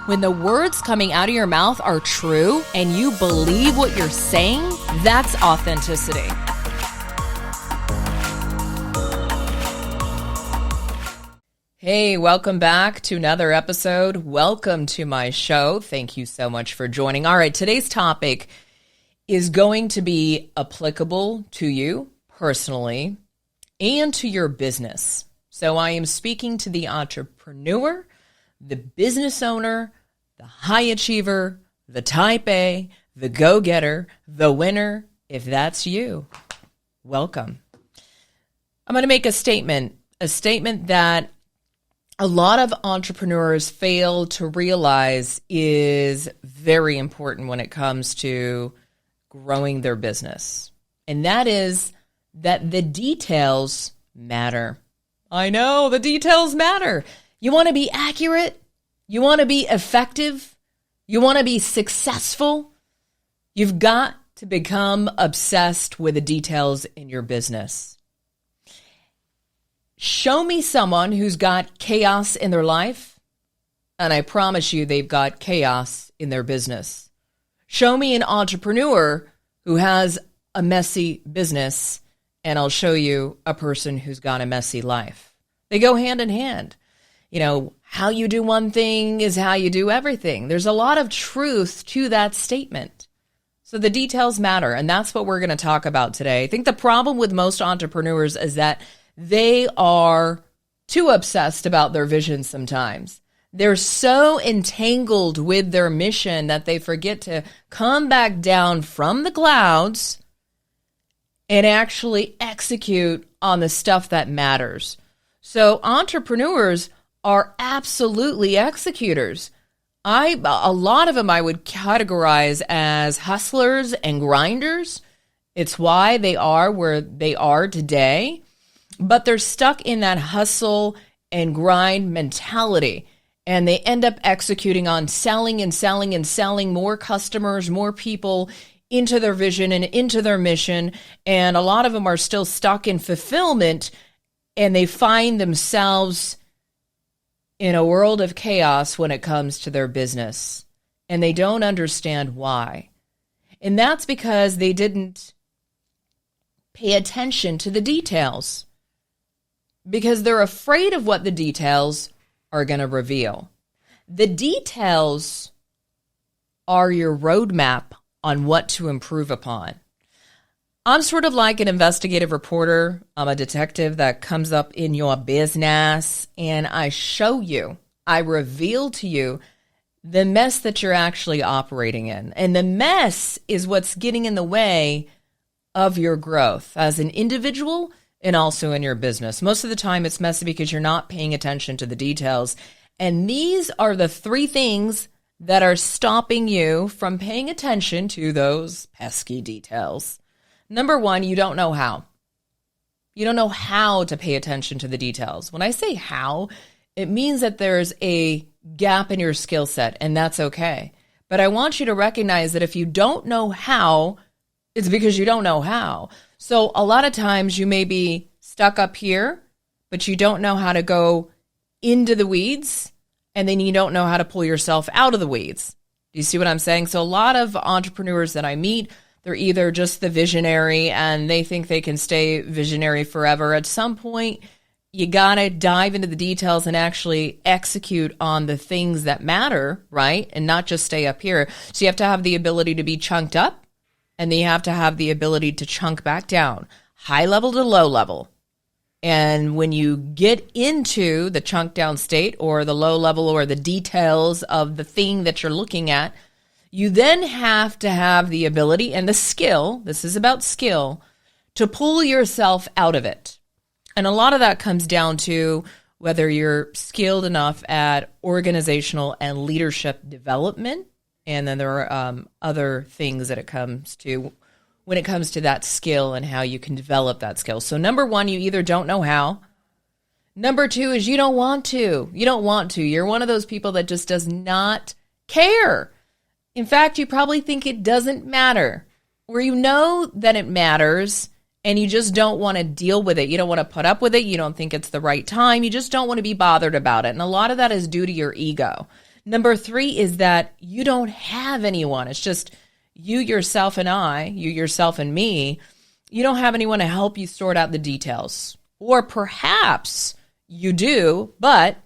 When the words coming out of your mouth are true and you believe what you're saying, that's authenticity. Hey, welcome back to another episode. Welcome to my show. Thank you so much for joining. All right, today's topic is going to be applicable to you personally and to your business. So I am speaking to the entrepreneur, the business owner, the high achiever, the type A, the go-getter, the winner. If that's you, welcome. I'm going to make a statement that a lot of entrepreneurs fail to realize is very important when it comes to growing their business. And that is that the details matter. I know, the details matter. You want to be accurate? You want to be effective? You want to be successful? You've got to become obsessed with the details in your business. Show me someone who's got chaos in their life, and I promise you they've got chaos in their business. Show me an entrepreneur who has a messy business, and I'll show you a person who's got a messy life. They go hand in hand. You know, how you do one thing is how you do everything. There's a lot of truth to that statement. So the details matter, and that's what we're going to talk about today. I think the problem with most entrepreneurs is that they are too obsessed about their vision sometimes. They're so entangled with their mission that they forget to come back down from the clouds and actually execute on the stuff that matters. So entrepreneurs are absolutely executors. A lot of them I would categorize as hustlers and grinders. It's why they are where they are today, but they're stuck in that hustle and grind mentality. And they end up executing on selling and selling and selling more customers, more people into their vision and into their mission. And a lot of them are still stuck in fulfillment, and they find themselves in a world of chaos when it comes to their business. And they don't understand why. And that's because they didn't pay attention to the details. Because they're afraid of what the details are going to reveal. The details are your roadmap on what to improve upon. I'm sort of like an investigative reporter. I'm a detective that comes up in your business, and I show you, I reveal to you the mess that you're actually operating in. And the mess is what's getting in the way of your growth as an individual and also in your business. Most of the time it's messy because you're not paying attention to the details. And these are the three things that are stopping you from paying attention to those pesky details. Number one, you don't know how. You don't know how to pay attention to the details. When I say how, it means that there's a gap in your skill set, and that's okay. But I want you to recognize that if you don't know how, it's because you don't know how. So a lot of times you may be stuck up here, but you don't know how to go into the weeds, and then you don't know how to pull yourself out of the weeds. Do you see what I'm saying? So a lot of entrepreneurs that I meet, they're either just the visionary and they think they can stay visionary forever. At some point, you got to dive into the details and actually execute on the things that matter, right? And not just stay up here. So you have to have the ability to be chunked up, and then you have to have the ability to chunk back down, high level to low level. And when you get into the chunk down state or the low level or the details of the thing that you're looking at, you then have to have the ability and the skill, this is about skill, to pull yourself out of it. And a lot of that comes down to whether you're skilled enough at organizational and leadership development. And then there are other things that it comes to when it comes to that skill and how you can develop that skill. So number one, you either don't know how. Number two is you don't want to. You don't want to. You're one of those people that just does not care. In fact, you probably think it doesn't matter, or you know that it matters and you just don't want to deal with it. You don't want to put up with it. You don't think it's the right time. You just don't want to be bothered about it. And a lot of that is due to your ego. Number 3 is that you don't have anyone. It's just you, yourself, and I, you, yourself, and me. You don't have anyone to help you sort out the details. Or perhaps you do, but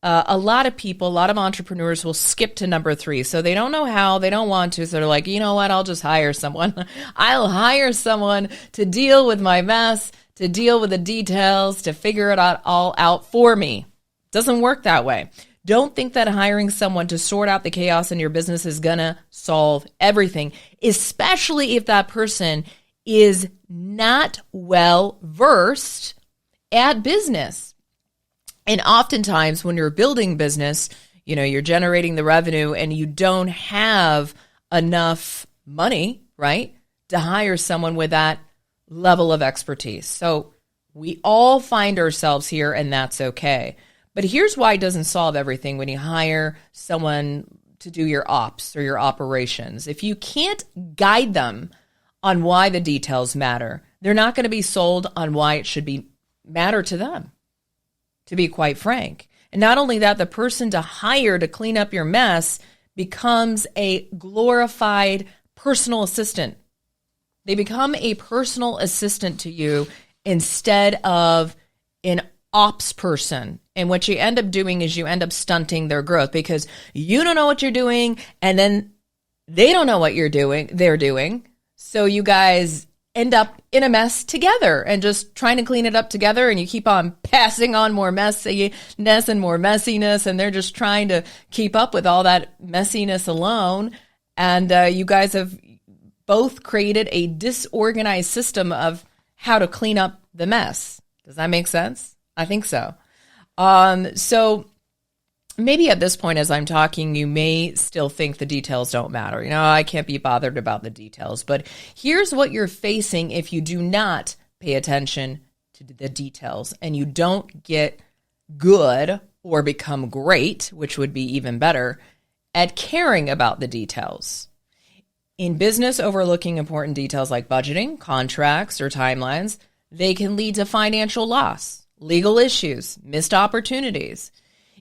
a lot of people, a lot of entrepreneurs will skip to number 3. So they don't know how, they don't want to. So they're like, you know what, I'll just hire someone. I'll hire someone to deal with my mess, to deal with the details, to figure it all out for me. Doesn't work that way. Don't think that hiring someone to sort out the chaos in your business is going to solve everything, especially if that person is not well versed at business. And oftentimes when you're building business, you're generating the revenue and you don't have enough money, right, to hire someone with that level of expertise. So we all find ourselves here, and that's okay. But here's why it doesn't solve everything when you hire someone to do your ops or your operations. If you can't guide them on why the details matter, they're not going to be sold on why it should matter to them, to be quite frank. And not only that, the person to hire to clean up your mess becomes a glorified personal assistant. They become a personal assistant to you instead of an ops person. And what you end up doing is you end up stunting their growth because you don't know what you're doing, and then they don't know what they're doing. So you guys end up in a mess together and just trying to clean it up together, and you keep on passing on more messiness and more messiness, and they're just trying to keep up with all that messiness alone. And you guys have both created a disorganized system of how to clean up the mess. Does that make sense? I think so. So maybe at this point as I'm talking, you may still think the details don't matter. I can't be bothered about the details. But here's what you're facing if you do not pay attention to the details and you don't get good or become great, which would be even better, at caring about the details. In business, overlooking important details like budgeting, contracts, or timelines, they can lead to financial loss, legal issues, missed opportunities.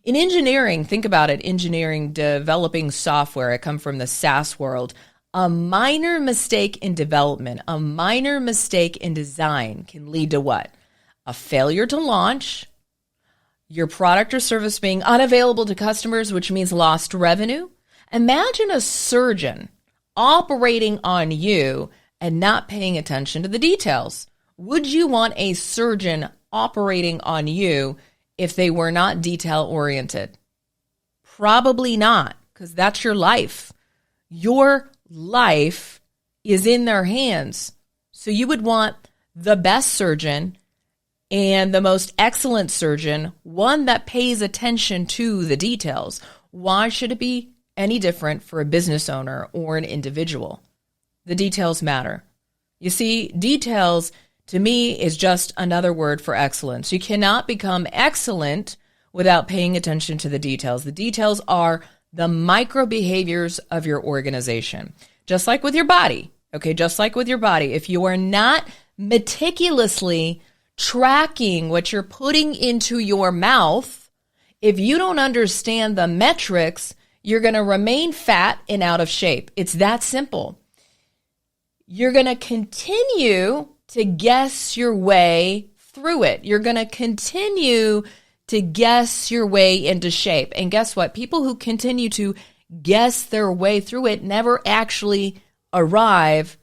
In engineering, think about it, engineering, developing software, I come from the SaaS world. A minor mistake in development, a minor mistake in design can lead to what? A failure to launch, your product or service being unavailable to customers, which means lost revenue. Imagine a surgeon operating on you and not paying attention to the details. Would you want a surgeon operating on you if they were not detail-oriented? Probably not, because that's your life. Your life is in their hands. So you would want the best surgeon and the most excellent surgeon, one that pays attention to the details. Why should it be any different for a business owner or an individual? The details matter. You see, details to me is just another word for excellence. You cannot become excellent without paying attention to the details. The details are the micro behaviors of your organization. Just like with your body, okay? Just like with your body. If you are not meticulously tracking what you're putting into your mouth, if you don't understand the metrics, you're going to remain fat and out of shape. It's that simple. You're going to continue to guess your way through it. You're going to continue to guess your way into shape. And guess what? People who continue to guess their way through it never actually arrive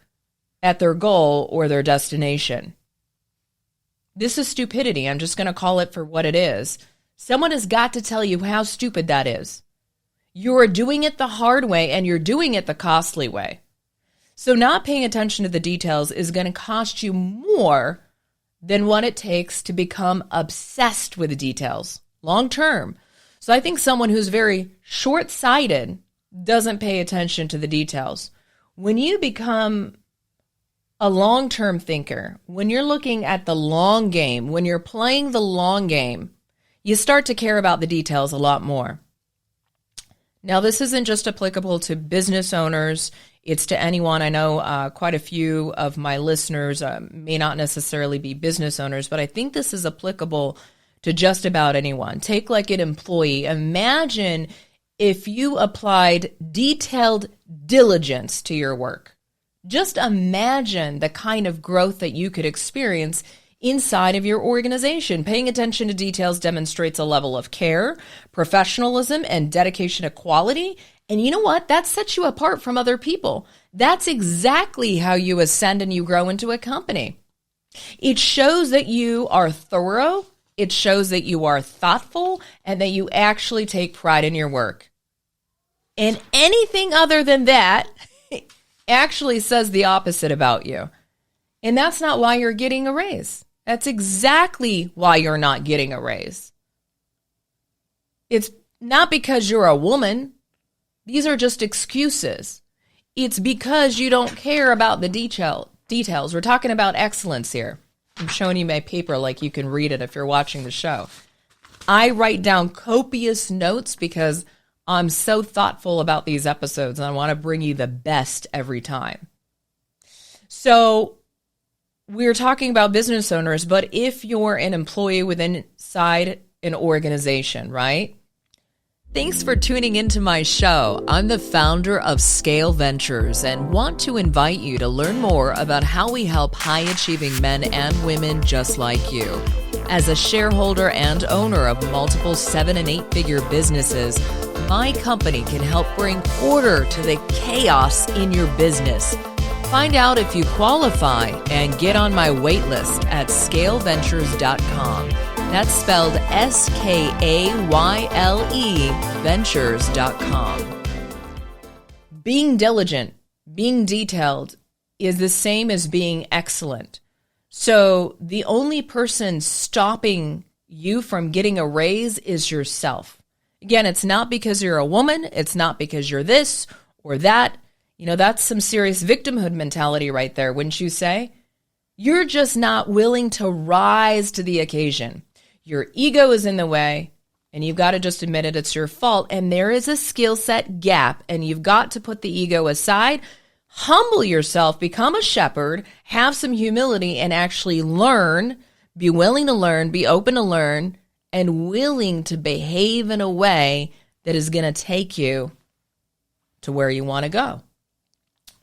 at their goal or their destination. This is stupidity. I'm just going to call it for what it is. Someone has got to tell you how stupid that is. You're doing it the hard way and you're doing it the costly way. So not paying attention to the details is going to cost you more than what it takes to become obsessed with the details long term. So I think someone who's very short-sighted doesn't pay attention to the details. When you become a long-term thinker, when you're looking at the long game, when you're playing the long game, you start to care about the details a lot more. Now, this isn't just applicable to business owners. It's to anyone. I know quite a few of my listeners may not necessarily be business owners, but I think this is applicable to just about anyone. Take like an employee. Imagine if you applied detailed diligence to your work. Just imagine the kind of growth that you could experience inside of your organization. Paying attention to details demonstrates a level of care, professionalism, and dedication to quality. And you know what? That sets you apart from other people. That's exactly how you ascend and you grow into a company. It shows that you are thorough. It shows that you are thoughtful and that you actually take pride in your work. And anything other than that actually says the opposite about you. And that's not why you're getting a raise. That's exactly why you're not getting a raise. It's not because you're a woman. These are just excuses. It's because you don't care about the details. We're talking about excellence here. I'm showing you my paper like you can read it if you're watching the show. I write down copious notes because I'm so thoughtful about these episodes and I want to bring you the best every time. So we're talking about business owners, but if you're an employee inside an organization, right? Thanks for tuning into my show. I'm the founder of Scale Ventures and want to invite you to learn more about how we help high-achieving men and women just like you. As a shareholder and owner of multiple 7- and 8-figure businesses, my company can help bring order to the chaos in your business. Find out if you qualify and get on my wait list at scaleventures.com. That's spelled SKAYLE ventures.com. Being diligent, being detailed is the same as being excellent. So the only person stopping you from getting a raise is yourself. Again, it's not because you're a woman. It's not because you're this or that. You know, that's some serious victimhood mentality right there, wouldn't you say? You're just not willing to rise to the occasion. Your ego is in the way, and you've got to just admit it, it's your fault. And there is a skill set gap, and you've got to put the ego aside, humble yourself, become a shepherd, have some humility, and actually learn, be willing to learn, be open to learn, and willing to behave in a way that is going to take you to where you want to go.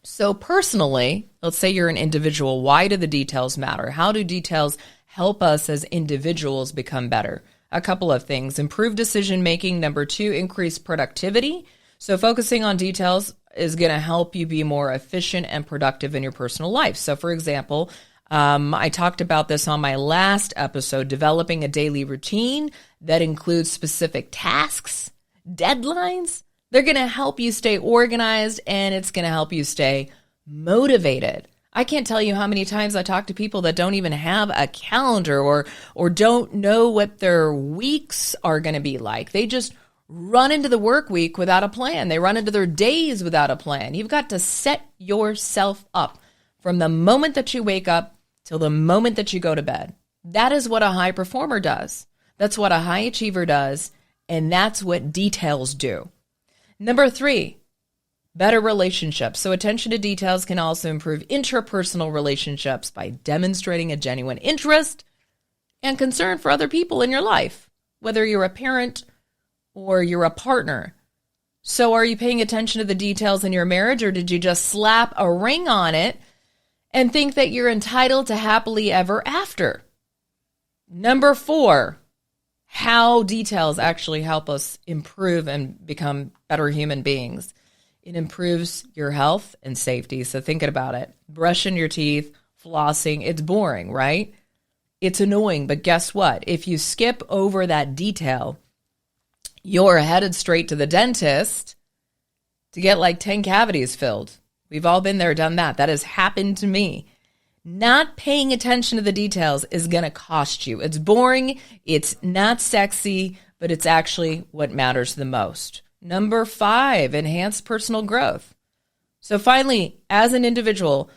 So personally, let's say you're an individual. Why do the details matter? How do details help us as individuals become better? A couple of things. Improve decision making. Number 2, increase productivity. So focusing on details is going to help you be more efficient and productive in your personal life. So for example, I talked about this on my last episode, developing a daily routine that includes specific tasks, deadlines. They're going to help you stay organized, and it's going to help you stay motivated. I can't tell you how many times I talk to people that don't even have a calendar or don't know what their weeks are going to be like. They just run into the work week without a plan. They run into their days without a plan. You've got to set yourself up from the moment that you wake up till the moment that you go to bed. That is what a high performer does. That's what a high achiever does, and that's what details do. Number 3, better relationships. So attention to details can also improve interpersonal relationships by demonstrating a genuine interest and concern for other people in your life, whether you're a parent or you're a partner. So are you paying attention to the details in your marriage, or did you just slap a ring on it and think that you're entitled to happily ever after? Number 4, how details actually help us improve and become better human beings. It improves your health and safety. So thinking about it, brushing your teeth, flossing, it's boring, right? It's annoying, but guess what? If you skip over that detail, you're headed straight to the dentist to get like 10 cavities filled. We've all been there, done that. That has happened to me. Not paying attention to the details is going to cost you. It's boring, it's not sexy, but it's actually what matters the most. Number 5, enhance personal growth. So finally, as an individual,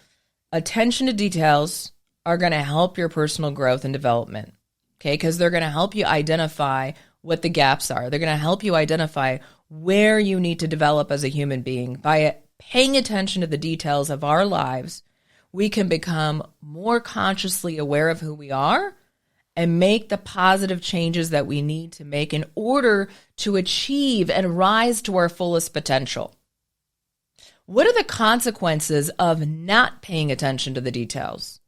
attention to details are going to help your personal growth and development, okay? Because they're going to help you identify what the gaps are. They're going to help you identify where you need to develop as a human being. By paying attention to the details of our lives, we can become more consciously aware of who we are and make the positive changes that we need to make in order to achieve and rise to our fullest potential. What are the consequences of not paying attention to the details?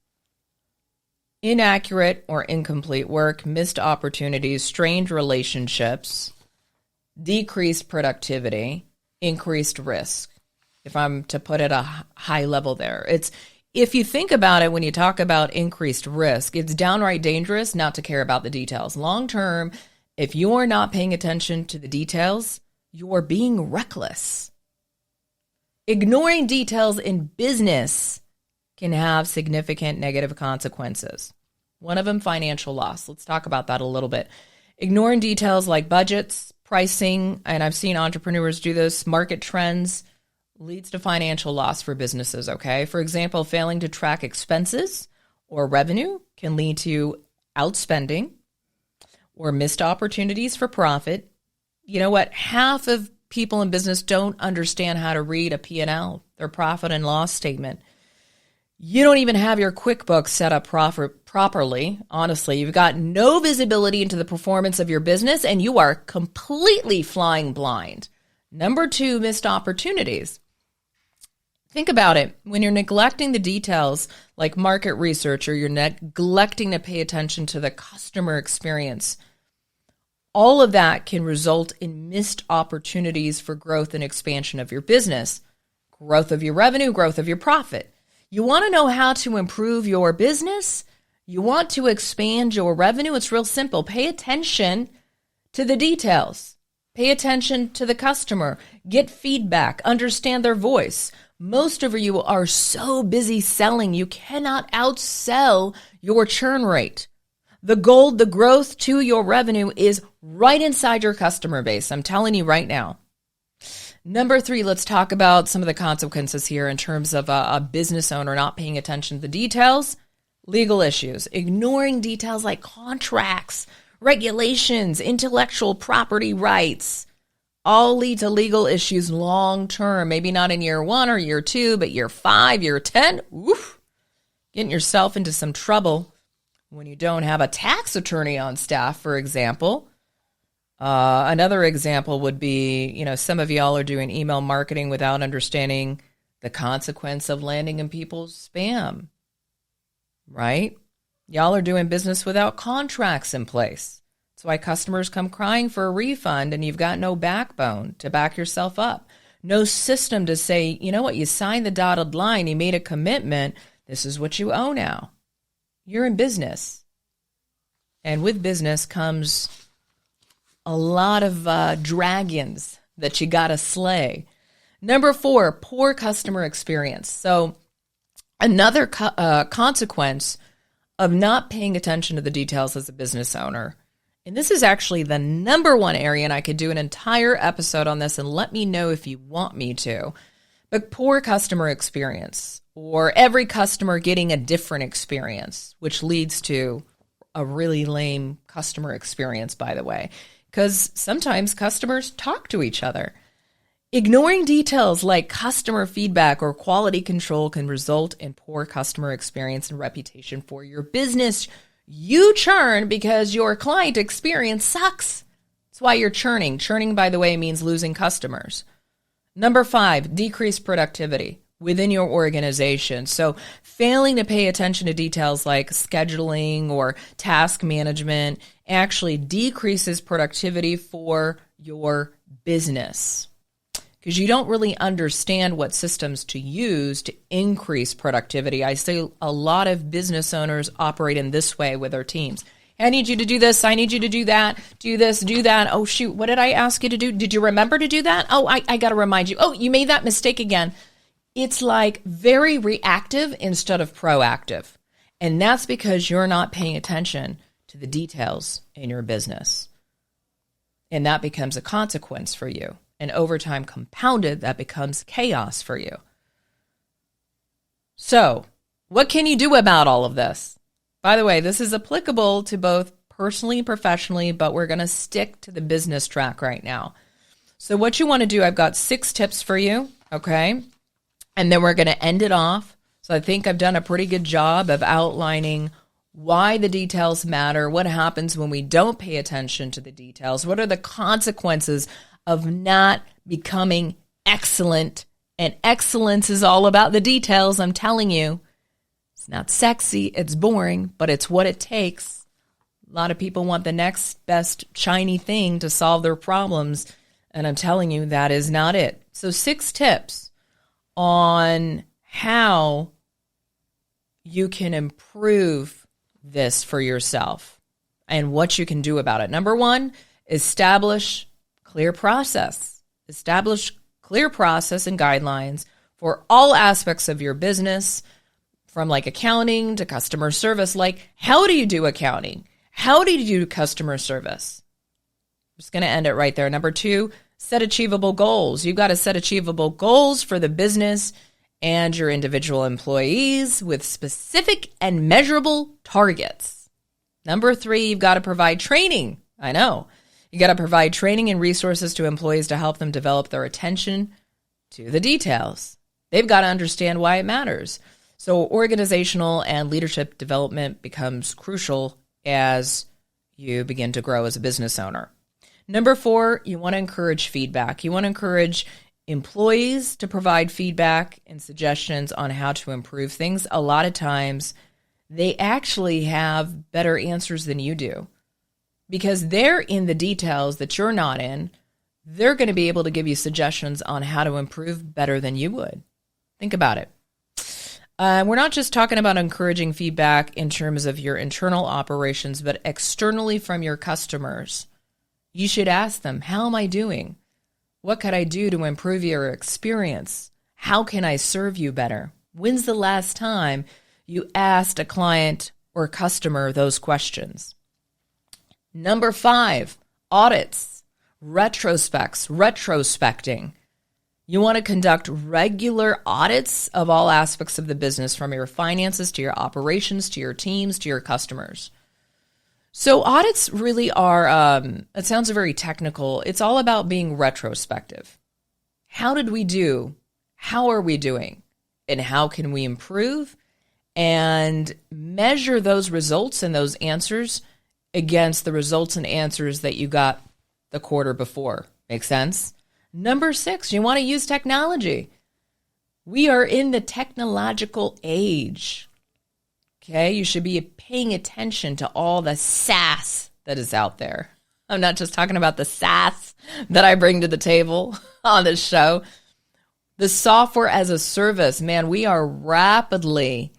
Inaccurate or incomplete work, missed opportunities, strained relationships, decreased productivity, increased risk. If I'm to put it a high level there, if you think about it, when you talk about increased risk, it's downright dangerous not to care about the details. Long term, if you're not paying attention to the details, you're being reckless. Ignoring details in business can have significant negative consequences. One of them, financial loss. Let's talk about that a little bit. Ignoring details like budgets, pricing, and I've seen entrepreneurs do this, market trends, leads to financial loss for businesses, okay? For example, failing to track expenses or revenue can lead to outspending or missed opportunities for profit. You know what? Half of people in business don't understand how to read a P&L, their profit and loss statement. You don't even have your QuickBooks set up properly. Honestly, you've got no visibility into the performance of your business, and you are completely flying blind. Number 2, missed opportunities. Think about it. When you're neglecting the details like market research, or you're neglecting to pay attention to the customer experience, all of that can result in missed opportunities for growth and expansion of your business, growth of your revenue, growth of your profit. You want to know how to improve your business? You want to expand your revenue? It's real simple. Pay attention to the details. Pay attention to the customer. Get feedback. Understand their voice. Most of you are so busy selling, you cannot outsell your churn rate. The gold, the growth to your revenue is right inside your customer base. I'm telling you right now. Number 3, let's talk about some of the consequences here in terms of a business owner not paying attention to the details. Legal issues, ignoring details like contracts, regulations, intellectual property rights, all lead to legal issues long term. Maybe not in year 1 or year 2, but year 5, year 10. Oof, getting yourself into some trouble when you don't have a tax attorney on staff, for example. Another example would be, some of y'all are doing email marketing without understanding the consequence of landing in people's spam, right? Y'all are doing business without contracts in place. That's why customers come crying for a refund, and you've got no backbone to back yourself up. No system to say, you know what, you signed the dotted line, you made a commitment, this is what you owe now. You're in business. And with business comes a lot of dragons that you got to slay. Number 4, poor customer experience. So another consequence of not paying attention to the details as a business owner. And this is actually the number 1 area, and I could do an entire episode on this, and let me know if you want me to. But poor customer experience, or every customer getting a different experience, which leads to a really lame customer experience, by the way, because sometimes customers talk to each other. Ignoring details like customer feedback or quality control can result in poor customer experience and reputation for your business. You churn because your client experience sucks. That's why you're churning. Churning, by the way, means losing customers. Number 5, decreased productivity within your organization. So failing to pay attention to details like scheduling or task management actually decreases productivity for your business, because you don't really understand what systems to use to increase productivity. I see a lot of business owners operate in this way with their teams. I need you to do this. I need you to do that. Do this, do that. Oh, shoot. What did I ask you to do? Did you remember to do that? Oh, I got to remind you. Oh, you made that mistake again. It's like very reactive instead of proactive. And that's because you're not paying attention to the details in your business. And that becomes a consequence for you. And over time compounded, that becomes chaos for you. So, what can you do about all of this? By the way, this is applicable to both personally and professionally, but we're going to stick to the business track right now. So what you want to do, I've got 6 tips for you, okay? And then we're going to end it off. So I think I've done a pretty good job of outlining why the details matter, what happens when we don't pay attention to the details, what are the consequences of not becoming excellent. And excellence is all about the details, I'm telling you. It's not sexy, it's boring, but it's what it takes. A lot of people want the next best shiny thing to solve their problems, and I'm telling you that is not it. So 6 tips on how you can improve this for yourself and what you can do about it. Number 1, establish clear process. Establish clear process and guidelines for all aspects of your business, from like accounting to customer service. Like, how do you do accounting? How do you do customer service? I'm just going to end it right there. Number 2, set achievable goals. You've got to set achievable goals for the business and your individual employees with specific and measurable targets. Number 3, you've got to provide training. I know. You got to provide training and resources to employees to help them develop their attention to the details. They've got to understand why it matters. So organizational and leadership development becomes crucial as you begin to grow as a business owner. Number 4, you want to encourage feedback. You want to encourage employees to provide feedback and suggestions on how to improve things. A lot of times, they actually have better answers than you do because they're in the details that you're not in. They're going to be able to give you suggestions on how to improve better than you would. Think about it. We're not just talking about encouraging feedback in terms of your internal operations, but externally from your customers. You should ask them, how am I doing? What could I do to improve your experience? How can I serve you better? When's the last time you asked a client or customer those questions? Number 5, audits, retrospecting. You want to conduct regular audits of all aspects of the business, from your finances to your operations, to your teams, to your customers. So audits really are, it sounds very technical. It's all about being retrospective. How did we do? How are we doing? And how can we improve? And measure those results and those answers against the results and answers that you got the quarter before. Make sense? Number 6, you want to use technology. We are in the technological age. Okay, you should be paying attention to all the sass that is out there. I'm not just talking about the sass that I bring to the table on this show. The software as a service, man, we are rapidly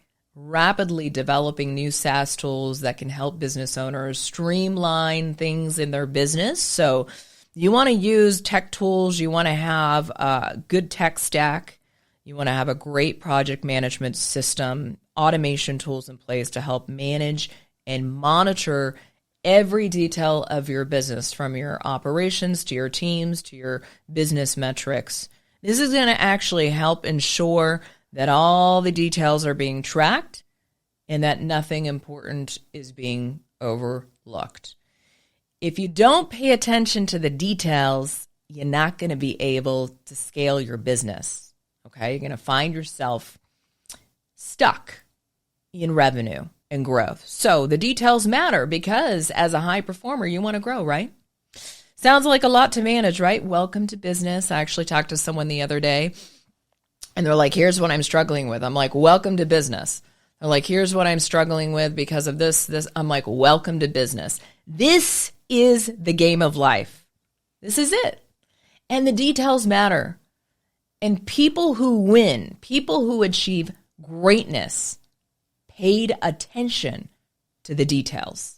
developing new SaaS tools that can help business owners streamline things in their business. So you want to use tech tools. You want to have a good tech stack. You want to have a great project management system, automation tools in place to help manage and monitor every detail of your business, from your operations to your teams to your business metrics. This is going to actually help ensure that all the details are being tracked and that nothing important is being overlooked. If you don't pay attention to the details, you're not going to be able to scale your business. Okay? You're going to find yourself stuck in revenue and growth. So the details matter because as a high performer, you want to grow, right? Sounds like a lot to manage, right? Welcome to business. I actually talked to someone the other day and they're like, here's what I'm struggling with. I'm like, welcome to business. They're like, here's what I'm struggling with because of this. I'm like, welcome to business. This is the game of life. This is it. And the details matter. And people who win, people who achieve greatness, paid attention to the details.